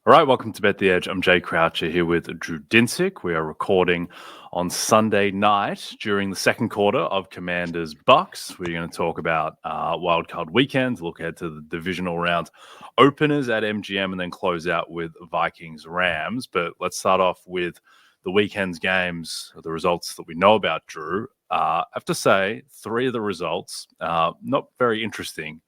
All right, welcome to Bet the Edge. I'm Jay Croucher here with Drew Dinsick. We are recording on Sunday night during the second quarter of Commanders Bucks. We're going to talk about wildcard weekends, look ahead to the divisional round openers at MGM, and then close out with Vikings Rams. But let's start off with the weekend's games, the results that we know about, Drew. I have to say, three of the results, not very interesting.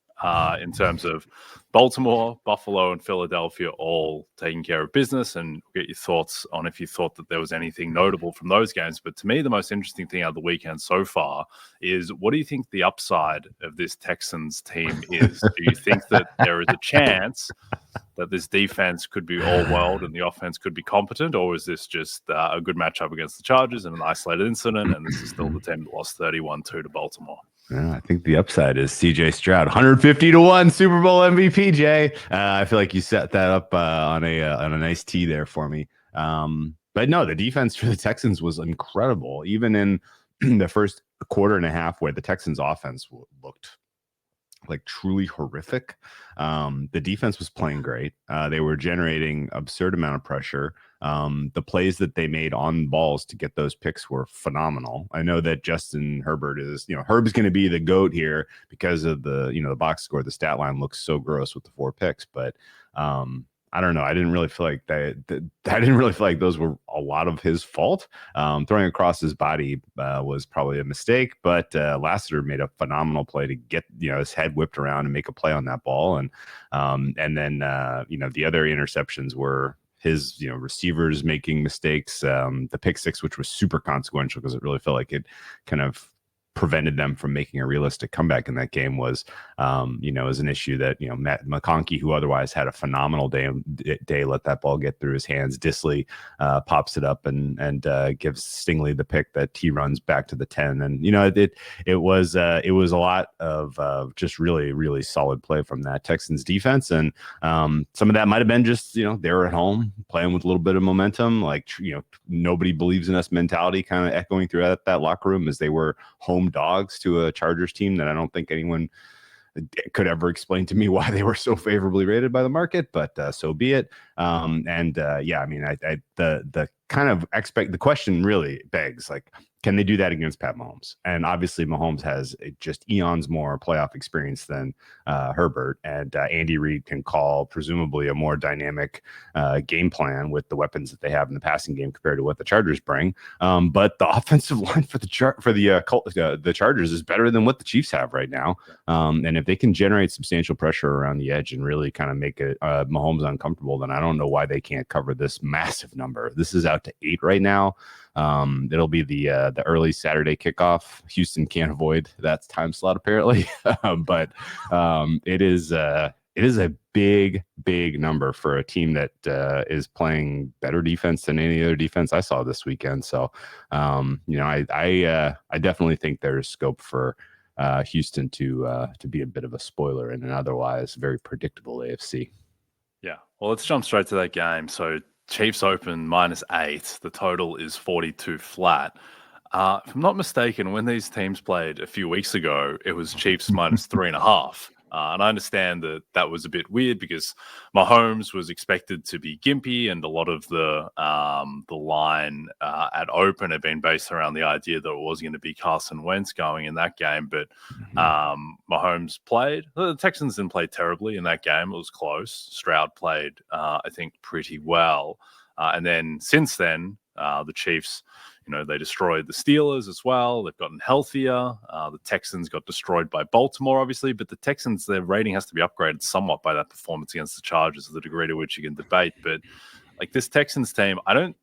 In terms of Baltimore, Buffalo, and Philadelphia all taking care of business, and get your thoughts on if you thought that there was anything notable from those games. But to me, the most interesting thing out of the weekend so far is, what do you think the upside of this Texans team is? Do you think that there is a chance that this defense could be all world and the offense could be competent, or is this just a good matchup against the Chargers and an isolated incident, and this is still the team that lost 31-2 to Baltimore? Yeah, I think the upside is CJ Stroud, 150-1 Super Bowl MVP. Jay, I feel like you set that up on a nice tee there for me. But no, the defense for the Texans was incredible, even in the first quarter and a half, where the Texans' offense looked like truly horrific. The defense was playing great. They were generating absurd amount of pressure. The plays that they made on balls to get those picks were phenomenal. I know that Justin Herbert is, Herb's going to be the GOAT here because of the box score. The stat line looks so gross with the 4 picks, but I don't know. I didn't really feel like those were a lot of his fault. Throwing across his body was probably a mistake, but Lassiter made a phenomenal play to get his head whipped around and make a play on that ball, and then the other interceptions were his receivers making mistakes. The pick six, which was super consequential because it really felt like it kind of prevented them from making a realistic comeback in that game, was an issue that Matt McConkey, who otherwise had a phenomenal day, let that ball get through his hands. Disley pops it up and gives Stingley the pick that he runs back to the 10, and it was a lot of just really, really solid play from that Texans defense. And some of that might have been just they were at home playing with a little bit of momentum, like nobody believes in us mentality kind of echoing throughout that locker room, as they were home dogs to a Chargers team that I don't think anyone could ever explain to me why they were so favorably rated by the market, but so be it. The kind of the question really begs, like, can they do that against Pat Mahomes? And obviously Mahomes has just eons more playoff experience than Herbert, and Andy Reid can call presumably a more dynamic game plan with the weapons that they have in the passing game compared to what the Chargers bring. But the offensive line for the Chargers is better than what the Chiefs have right now. And if they can generate substantial pressure around the edge and really kind of make it Mahomes uncomfortable, then I don't know why they can't cover this massive number. This is out to 8 right now. It'll be the early Saturday kickoff. Houston can't avoid that time slot apparently, but it is a big number for a team that is playing better defense than any other defense I saw this weekend. So I definitely think there's scope for Houston to be a bit of a spoiler in an otherwise very predictable AFC. Yeah, well, let's jump straight to that game. So Chiefs open -8. The total is 42 flat. If I'm not mistaken, when these teams played a few weeks ago, it was Chiefs -3.5. And I understand that was a bit weird because Mahomes was expected to be gimpy, and a lot of the line at open had been based around the idea that it was going to be Carson Wentz going in that game. But Mahomes played. The Texans didn't play terribly in that game. It was close. Stroud played, I think, pretty well. And then since then, the Chiefs, they destroyed the Steelers as well. They've gotten healthier. The Texans got destroyed by Baltimore, obviously, but the Texans, their rating has to be upgraded somewhat by that performance against the Chargers, to the degree to which you can debate. But like this Texans team, I don't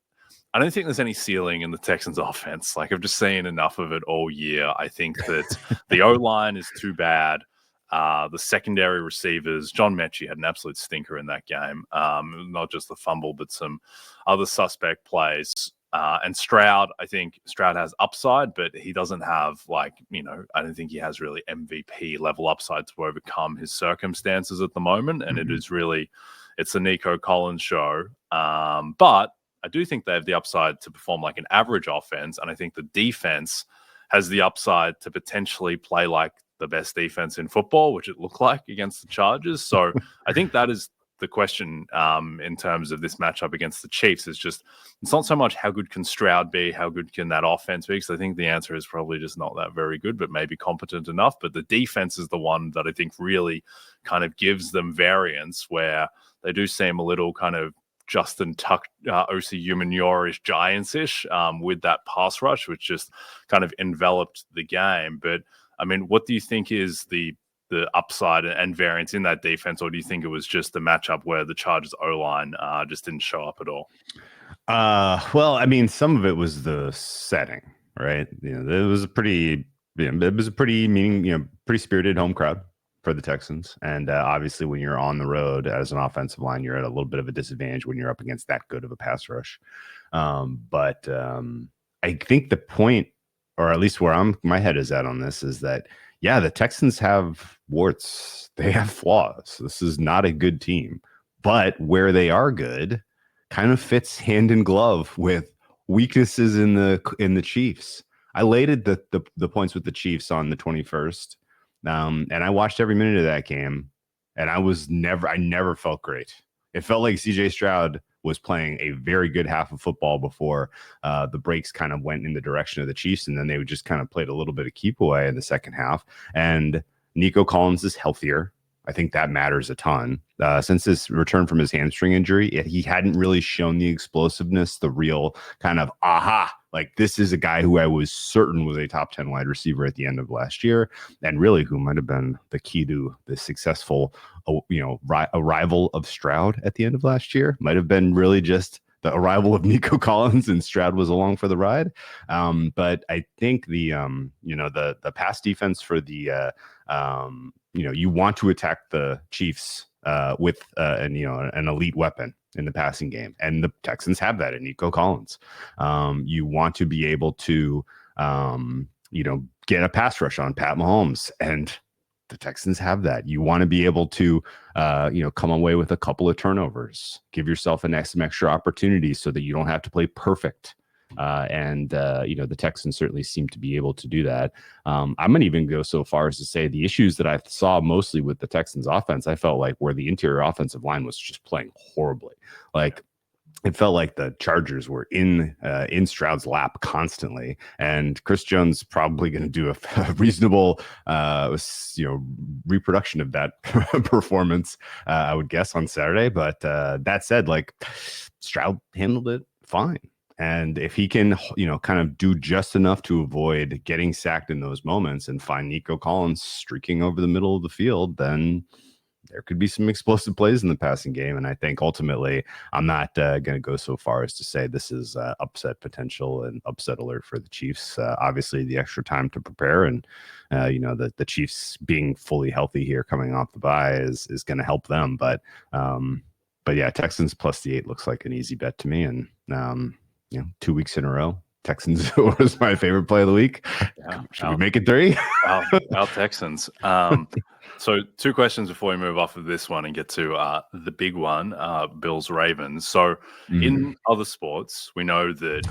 think there's any ceiling in the Texans offense. Like, I've just seen enough of it all year. I think that the O-line is too bad. The secondary receivers, John Mechie had an absolute stinker in that game. Not just the fumble, but some other suspect plays. And Stroud, I think Stroud has upside, but he doesn't have I don't think he has really MVP level upside to overcome his circumstances at the moment. And it's a Nico Collins show. But I do think they have the upside to perform like an average offense. And I think the defense has the upside to potentially play like the best defense in football, which it looked like against the Chargers. So I think that is the question in terms of this matchup against the Chiefs is just, it's not so much how good can Stroud be, how good can that offense be, because I think the answer is probably just not that very good, but maybe competent enough. But the defense is the one that I think really kind of gives them variance, where they do seem a little kind of Justin Tuck, OC Umenyor-ish, Giants-ish with that pass rush, which just kind of enveloped the game. But I mean, what do you think is the upside and variance in that defense, or do you think it was just the matchup where the Chargers O-line just didn't show up at all? Well, I mean, some of it was the setting, right? It was a pretty pretty spirited home crowd for the Texans. And obviously, when you're on the road as an offensive line, you're at a little bit of a disadvantage when you're up against that good of a pass rush. But I think the point, or at least where my head is at on this, is that, yeah, the Texans have warts. They have flaws. This is not a good team. But where they are good kind of fits hand in glove with weaknesses in the Chiefs. I laid the points with the Chiefs on the 21st. And I watched every minute of that game, and I never felt great. It felt like CJ Stroud was playing a very good half of football before the breaks kind of went in the direction of the Chiefs, and then they would just kind of played a little bit of keep away in the second half. And Nico Collins is healthier. I think that matters a ton. Since his return from his hamstring injury, he hadn't really shown the explosiveness, the real kind of like this is a guy who I was certain was a top 10 wide receiver at the end of last year, and really who might have been the key to the successful, arrival of Stroud at the end of last year. Might have been really just the arrival of Nico Collins, and Stroud was along for the ride. But I think the pass defense for the you want to attack the Chiefs with an elite weapon in the passing game, and the Texans have that in Nico Collins. You want to be able to get a pass rush on Pat Mahomes, and the Texans have that. You want to be able to come away with a couple of turnovers, give yourself some extra opportunities so that you don't have to play perfect. The Texans certainly seem to be able to do that. I'm going to even go so far as to say the issues that I saw mostly with the Texans offense, I felt like where the interior offensive line was just playing horribly. Like, it felt like the Chargers were in Stroud's lap constantly, and Chris Jones probably going to do a reasonable, reproduction of that performance, I would guess, on Saturday. But that said, like, Stroud handled it fine. And if he can, kind of do just enough to avoid getting sacked in those moments and find Nico Collins streaking over the middle of the field, then there could be some explosive plays in the passing game. And I think ultimately, I'm not going to go so far as to say this is upset potential and upset alert for the Chiefs. Obviously, the extra time to prepare and, the Chiefs being fully healthy here coming off the bye is going to help them. But yeah, Texans plus the 8 looks like an easy bet to me. And, 2 weeks in a row, Texans was my favorite play of the week. Yeah, should we make it 3? Our Texans. So 2 questions before we move off of this one and get to the big one, Bills Ravens. So in other sports, we know that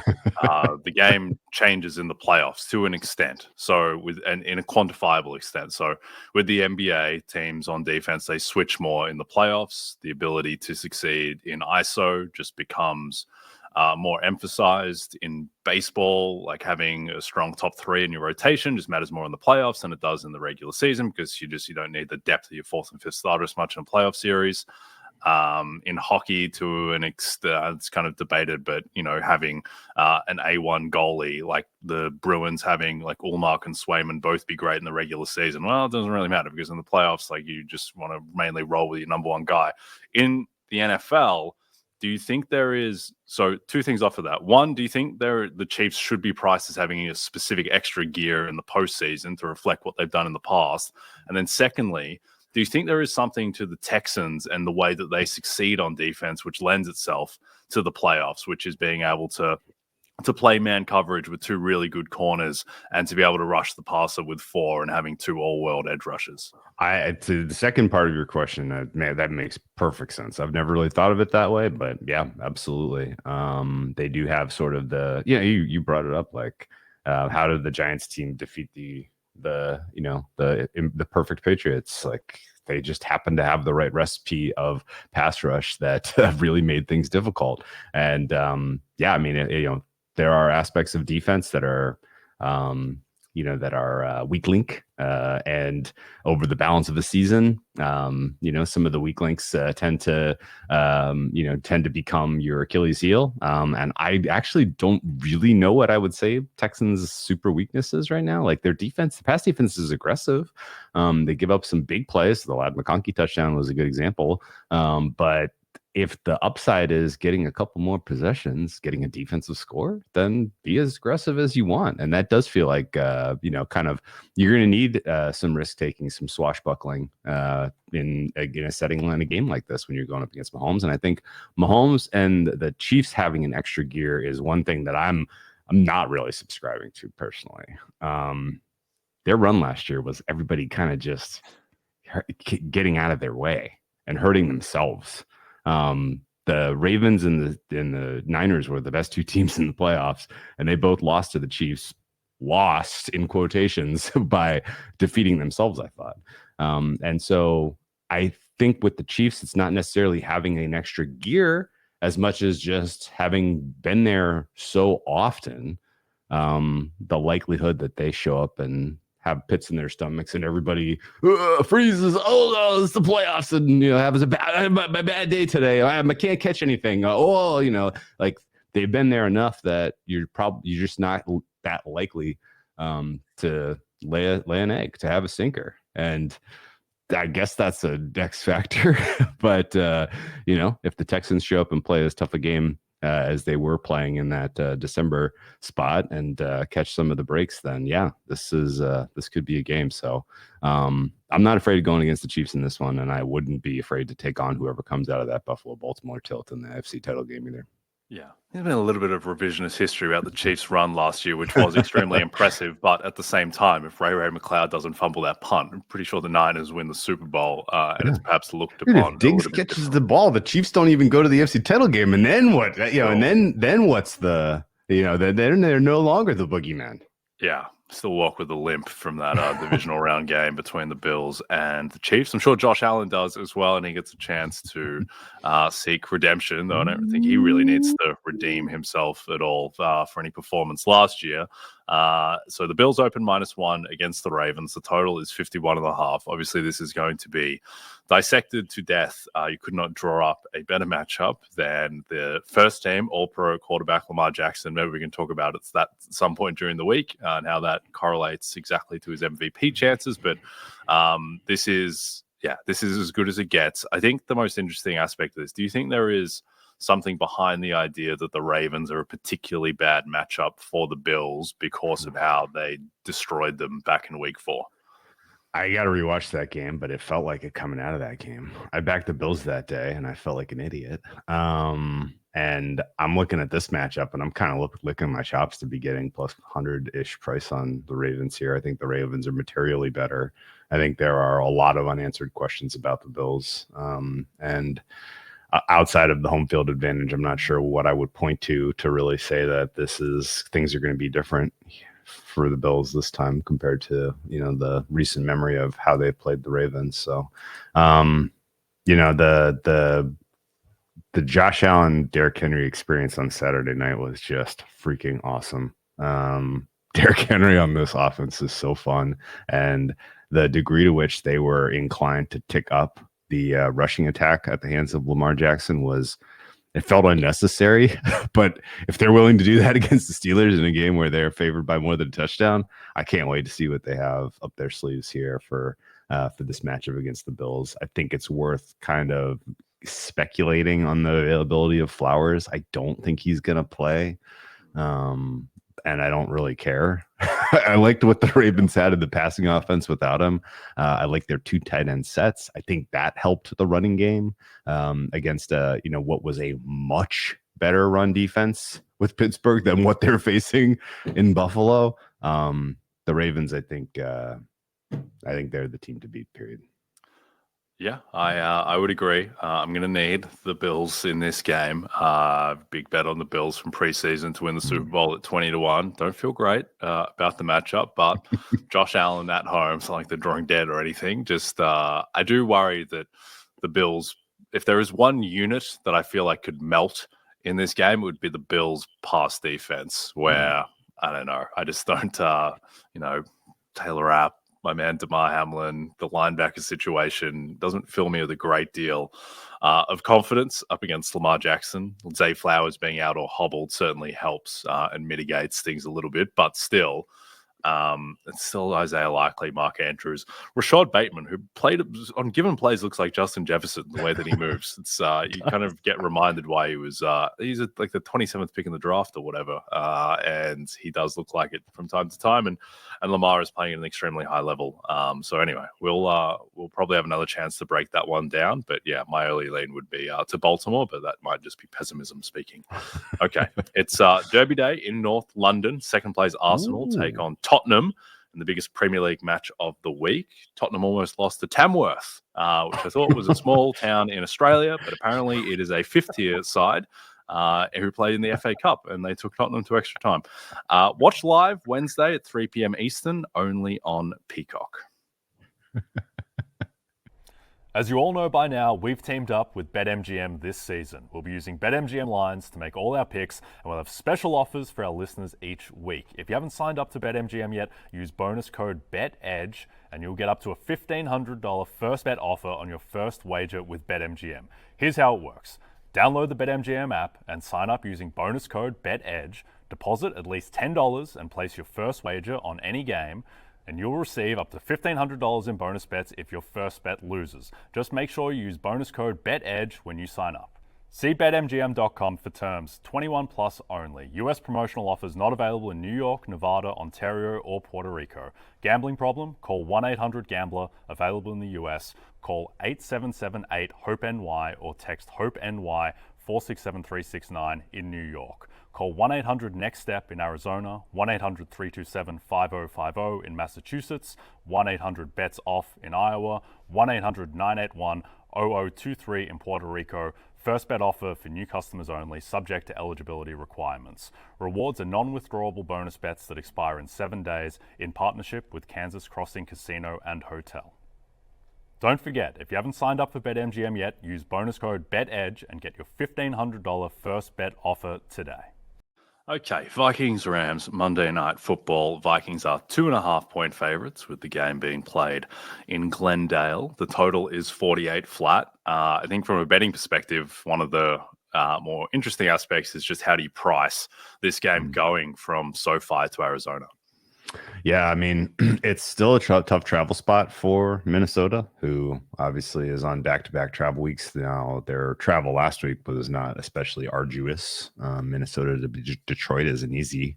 the game changes in the playoffs to an extent. So in a quantifiable extent. So with the NBA teams on defense, they switch more in the playoffs. The ability to succeed in ISO just becomes more emphasized. In baseball, like having a strong top 3 in your rotation just matters more in the playoffs than it does in the regular season, because you don't need the depth of your 4th and 5th starter as much in a playoff series. In hockey, to an extent, it's kind of debated, but having an A1 goalie like the Bruins, having like Ullmark and Swayman both be great in the regular season, well, it doesn't really matter, because in the playoffs, like, you just want to mainly roll with your number 1 guy. In the NFL, do you think there is, so 2 things off of that? One, do you think the Chiefs should be priced as having a specific extra gear in the postseason to reflect what they've done in the past? And then secondly, do you think there is something to the Texans and the way that they succeed on defense which lends itself to the playoffs, which is being able to play man coverage with 2 really good corners and to be able to rush the passer with 4 and having 2 all-world edge rushers? To the second part of your question, that makes perfect sense. I've never really thought of it that way, but yeah, absolutely. They do have sort of you brought it up, like how did the Giants team defeat the perfect Patriots? Like, they just happen to have the right recipe of pass rush that really made things difficult. And yeah, I mean, there are aspects of defense that are that are weak link, and over the balance of the season, some of the weak links tend to become your Achilles heel. And I actually don't really know what I would say Texans' super weaknesses right now. Like their defense, the pass defense is aggressive. They give up some big plays. The Ladd McConkey touchdown was a good example. But if the upside is getting a couple more possessions, getting a defensive score, then be as aggressive as you want. And that does feel like, kind of, you're going to need some risk taking, some swashbuckling in a setting in a game like this when you're going up against Mahomes. And I think Mahomes and the Chiefs having an extra gear is one thing that I'm not really subscribing to personally. Their run last year was everybody kind of just getting out of their way and hurting themselves. The Ravens and the Niners were the best two teams in the playoffs, and they both lost to the Chiefs. Lost in quotations by defeating themselves, I thought. And so I think with the Chiefs, it's not necessarily having an extra gear as much as just having been there so often. The likelihood that they show up and have pits in their stomachs and everybody freezes. Oh, no, it's the playoffs, and have a bad day today. I can't catch anything. Like they've been there enough that you're just not that likely to lay an egg, to have a sinker. And I guess that's a X factor. But if the Texans show up and play as tough a game as they were playing in that December spot and catch some of the breaks, then yeah, this could be a game. So I'm not afraid of going against the Chiefs in this one, and I wouldn't be afraid to take on whoever comes out of that Buffalo-Baltimore tilt in the AFC title game either. Yeah, there's been a little bit of revisionist history about the Chiefs' run last year, which was extremely impressive. But at the same time, if Ray McLeod doesn't fumble that punt, I'm pretty sure the Niners win the Super Bowl, and it's perhaps looked upon. If Diggs catches the ball, the Chiefs don't even go to the AFC title game, and then what? And then what's the? Then they're no longer the boogeyman. Yeah, still walk with a limp from that divisional round game between the Bills and the Chiefs. I'm sure Josh Allen does as well, and he gets a chance to seek redemption, though I don't think he really needs to redeem himself at all for any performance last year. So the Bills open -1 against the Ravens. The total is 51.5. Obviously, this is going to be dissected to death. You could not draw up a better matchup than the first team All-Pro quarterback Lamar Jackson. Maybe we can talk about it at some point during the week and how that correlates exactly to his MVP chances. But this is as good as it gets. I think the most interesting aspect of this, do you think there is something behind the idea that the Ravens are a particularly bad matchup for the Bills because of how they destroyed them back in week 4? I got to rewatch that game, but it felt like it coming out of that game. I backed the Bills that day, and I felt like an idiot. And I'm looking at this matchup, and I'm kind of licking my chops to be getting plus 100-ish price on the Ravens here. I think the Ravens are materially better. I think there are a lot of unanswered questions about the Bills. And outside of the home field advantage, I'm not sure what I would point to really say that things are going to be different for the Bills this time compared to the recent memory of how they played the Ravens. So the Josh Allen Derrick Henry experience on Saturday night was just freaking awesome. Derrick Henry on this offense is so fun, and the degree to which they were inclined to tick up the rushing attack at the hands of Lamar Jackson it felt unnecessary. But if they're willing to do that against the Steelers in a game where they're favored by more than a touchdown, I can't wait to see what they have up their sleeves here for this matchup against the Bills. I think it's worth kind of speculating on the availability of Flowers. I don't think he's going to play. And I don't really care. I liked what the Ravens had in the passing offense without him. I like their 2 tight end sets. I think that helped the running game against what was a much better run defense with Pittsburgh than what they're facing in Buffalo. The Ravens, I think they're the team to beat, period. Yeah, I would agree. I'm going to need the Bills in this game. Big bet on the Bills from preseason to win the Super Bowl at 20-1. Don't feel great about the matchup, but Josh Allen at home, it's not like they're drawing dead or anything. Just I do worry that the Bills, if there is one unit that I feel like could melt in this game, it would be the Bills' pass defense. Where I don't know, I just don't, Taylor Rapp, my man Damar Hamlin, the linebacker situation doesn't fill me with a great deal of confidence up against Lamar Jackson. Zay Flowers being out or hobbled certainly helps and mitigates things a little bit, but still, it's still Isaiah Likely, Mark Andrews, Rashad Bateman, who played on given plays looks like Justin Jefferson the way that he moves. It's you kind of get reminded why he's like the 27th pick in the draft or whatever, and he does look like it from time to time. And Lamar is playing at an extremely high level. So anyway, we'll probably have another chance to break that one down. But yeah, my early lean would be to Baltimore, but that might just be pessimism speaking. Okay, it's Derby Day in North London. Second place Arsenal take on Tottenham in the biggest Premier League match of the week. Tottenham almost lost to Tamworth, which I thought was a small town in Australia, but apparently it is a fifth-tier side who played in the FA Cup, and they took Tottenham to extra time. Watch live Wednesday at 3 p.m. Eastern, only on Peacock. As you all know by now, we've teamed up with BetMGM this season. We'll be using BetMGM lines to make all our picks, and we'll have special offers for our listeners each week. If you haven't signed up to BetMGM yet, use bonus code BETEDGE, and you'll get up to a $1,500 first bet offer on your first wager with BetMGM. Here's how it works. Download the BetMGM app and sign up using bonus code BETEDGE. Deposit at least $10 and place your first wager on any game, and you'll receive up to $1,500 in bonus bets if your first bet loses. Just make sure you use bonus code BETEDGE when you sign up. See BetMGM.com for terms. 21 plus only. U.S. promotional offers not available in New York, Nevada, Ontario, or Puerto Rico. Gambling problem? Call 1-800-GAMBLER. Available in the U.S. Call 877-8-HOPE-NY or text HOPE-NY 467-369 in New York. Call 1-800-NEXT-STEP in Arizona, 1-800-327-5050 in Massachusetts, 1-800-BETS-OFF in Iowa, 1-800-981-0023 in Puerto Rico. First bet offer for new customers only, subject to eligibility requirements. Rewards are non-withdrawable bonus bets that expire in 7 days in partnership with Kansas Crossing Casino and Hotel. Don't forget, if you haven't signed up for BetMGM yet, use bonus code BETEDGE and get your $1,500 first bet offer today. Okay, Vikings-Rams, Monday Night Football. Vikings are 2.5-point favorites, with the game being played in Glendale. The total is 48 flat. I think from a betting perspective, one of the more interesting aspects is just how do you price this game going from SoFi to Arizona? Yeah, I mean, it's still a tough travel spot for Minnesota, who obviously is on back-to-back travel weeks now. Their travel last week was not especially arduous. Minnesota to Detroit is an easy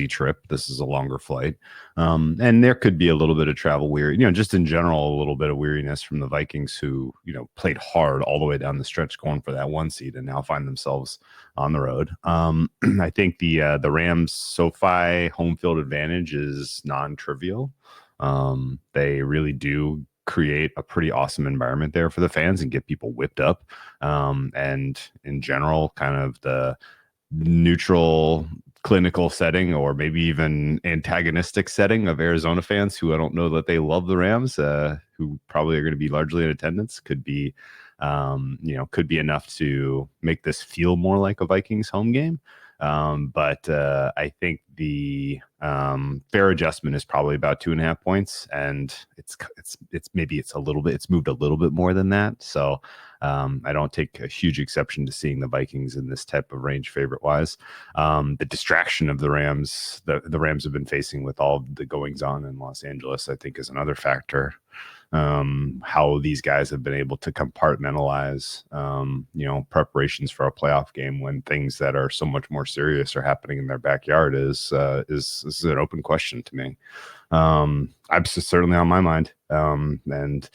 trip. This is a longer flight, and there could be a little bit of travel weary. Just in general, a little bit of weariness from the Vikings, who played hard all the way down the stretch, going for that 1 seed, and now find themselves on the road. I think the Rams SoFi home field advantage is non-trivial. They really do create a pretty awesome environment there for the fans and get people whipped up. And in general, kind of the neutral clinical setting, or maybe even antagonistic setting of Arizona fans, who I don't know that they love the Rams, who probably are going to be largely in attendance, could be enough to make this feel more like a Vikings home game. But I think the fair adjustment is probably about 2.5 points, and it's moved a little bit more than that. So I don't take a huge exception to seeing the Vikings in this type of range favorite wise. The distraction of the Rams, the Rams have been facing with all the goings on in Los Angeles, I think, is another factor. How these guys have been able to compartmentalize, preparations for a playoff game when things that are so much more serious are happening in their backyard is an open question to me. I'm certainly on my mind. And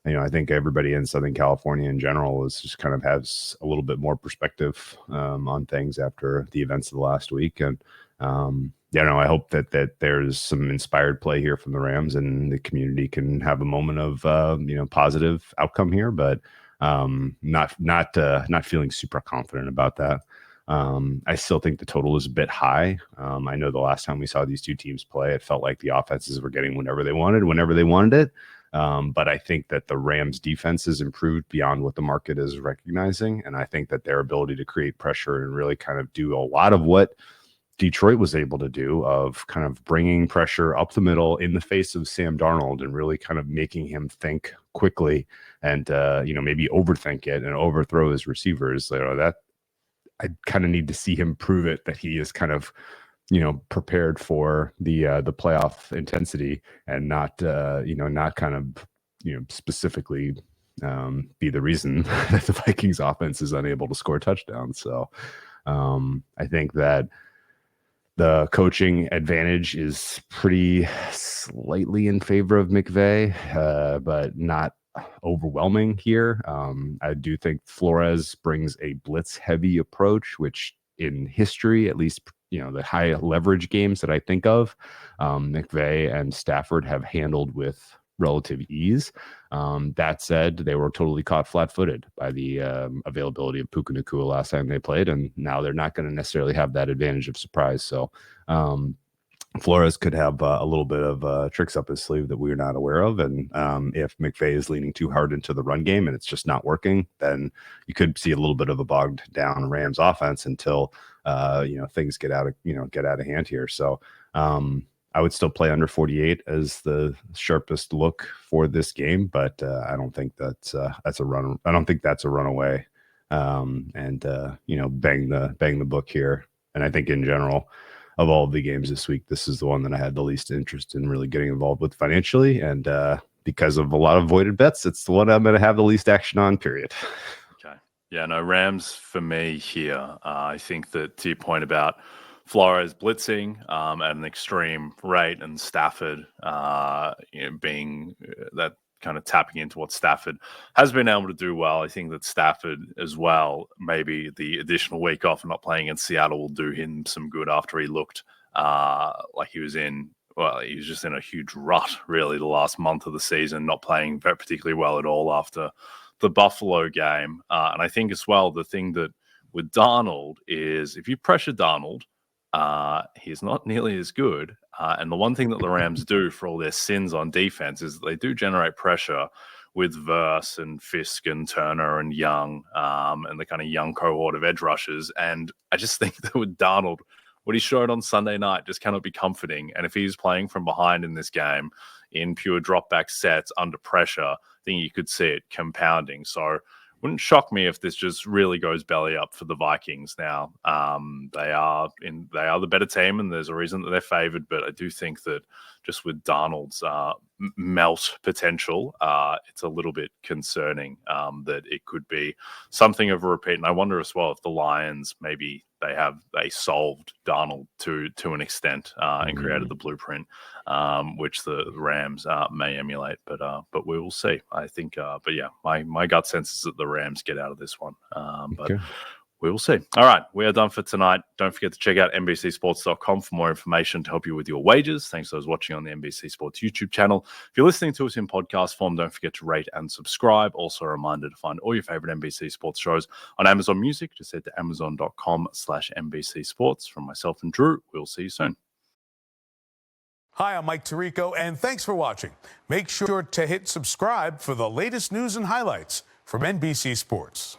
I think everybody in Southern California in general is just kind of has a little bit more perspective on things after the events of the last week. And I hope that there's some inspired play here from the Rams and the community can have a moment of positive outcome here, but not feeling super confident about that. I still think the total is a bit high. I know the last time we saw these two teams play, it felt like the offenses were getting whenever they wanted it. But I think that the Rams defense has improved beyond what the market is recognizing. And I think that their ability to create pressure and really kind of do a lot of what Detroit was able to do, of kind of bringing pressure up the middle in the face of Sam Darnold and really kind of making him think quickly and, maybe overthink it and overthrow his receivers. That I kind of need to see him prove it, that he is kind of, prepared for the playoff intensity and not kind of, specifically be the reason that the Vikings offense is unable to score touchdowns. So I think that the coaching advantage is pretty slightly in favor of McVay, but not overwhelming here. I do think Flores brings a blitz-heavy approach, which in history, at least, the high leverage games that I think of, McVay and Stafford have handled with relative ease. That said, they were totally caught flat-footed by the availability of Puka Nacua last time they played, and now they're not going to necessarily have that advantage of surprise. So Flores could have a little bit of tricks up his sleeve that we're not aware of. And if McVay is leaning too hard into the run game and it's just not working, then you could see a little bit of a bogged down Rams offense until things get out of hand here. So I would still play under 48 as the sharpest look for this game, but I don't think that's a run. I don't think that's a runaway. Bang the book here. And I think in general, of all of the games this week, this is the one that I had the least interest in really getting involved with financially. And because of a lot of voided bets, it's the one I'm going to have the least action on, period. Okay. Yeah, no, Rams for me here. I think that to your point about Flores blitzing at an extreme rate and Stafford being that kind of tapping into what Stafford has been able to do well. I think that Stafford as well, maybe the additional week off and not playing in Seattle will do him some good after he looked like he was just in a huge rut really the last month of the season, not playing very particularly well at all after the Buffalo game. And I think as well, the thing that with Darnold is if you pressure Darnold, he's not nearly as good. And the one thing that the Rams do for all their sins on defense is they do generate pressure with Verse and Fisk and Turner and Young and the kind of young cohort of edge rushers. And I just think that with Darnold, what he showed on Sunday night just cannot be comforting. And if he's playing from behind in this game in pure drop back sets under pressure, I think you could see it compounding. So wouldn't shock me if this just really goes belly up for the Vikings now. They are the better team, and there's a reason that they're favored. But I do think that just with Darnold's melt potential, it's a little bit concerning that it could be something of a repeat. And I wonder as well if the Lions maybe they solved Darnold to an extent and created the blueprint, which the Rams may emulate. But we will see. I think. But yeah, my gut sense is that the Rams get out of this one. But we will see. All right, we are done for tonight. Don't forget to check out NBCSports.com for more information to help you with your wagers. Thanks to those watching on the NBC Sports YouTube channel. If you're listening to us in podcast form, don't forget to rate and subscribe. Also a reminder to find all your favorite NBC Sports shows on Amazon Music. Just head to amazon.com/NBC Sports. From myself and Drew, we'll see you soon. Hi, I'm Mike Tirico, and thanks for watching. Make sure to hit subscribe for the latest news and highlights from NBC Sports.